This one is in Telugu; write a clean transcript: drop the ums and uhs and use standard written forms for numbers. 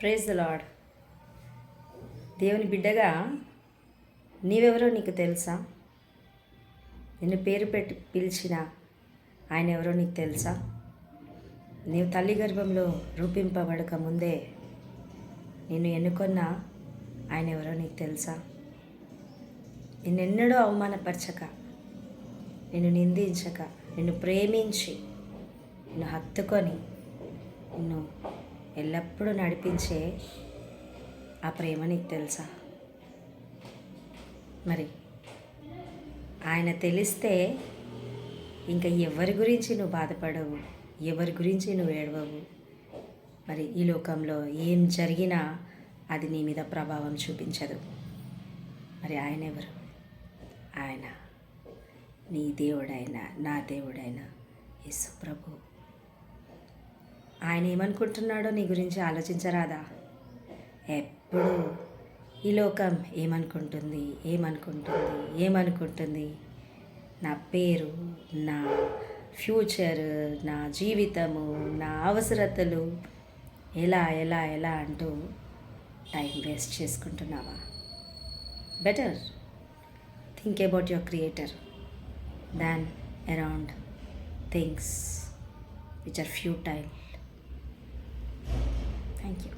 Praise the lord. దేవుని బిడ్డగా నీవెవరో నీకు తెలుసా? నిన్ను పేరు పెట్టి పిలిచిన ఆయన ఎవరో నీకు తెలుసా? నీవు తల్లి గర్భంలో రూపింపబడక ముందే నిన్ను ఎన్నుకొన్న ఆయన ఎవరో నీకు తెలుసా? నిన్నెన్నడూ అవమానపరచక, నిన్ను నిందించక, నిన్ను ప్రేమించి, నిన్ను హత్తుకొని, నిన్ను ఎల్లప్పుడూ నడిపించే ఆ ప్రేమ నీకు తెలుసా? మరి ఆయన తెలిస్తే ఇంకా ఎవరి గురించి నువ్వు బాధపడవు, ఎవరి గురించి నువ్వు ఏడవవు. మరి ఈ లోకంలో ఏం జరిగినా అది నీ మీద ప్రభావం చూపించదు. మరి ఆయన ఎవరు? ఆయన నీ దేవుడైన, నా దేవుడైన యేసు ప్రభు. ఆయన ఏమనుకుంటున్నాడో నీ గురించి ఆలోచించరాదా? ఎప్పుడు ఈ లోకం ఏమనుకుంటుంది, నా పేరు, నా ఫ్యూచర్, నా జీవితము, నా అవసరతలు ఎలా ఎలా ఎలా అంటూ టైం వేస్ట్ చేసుకుంటున్నావా? Better think about your creator than around things which are futile. Thank you.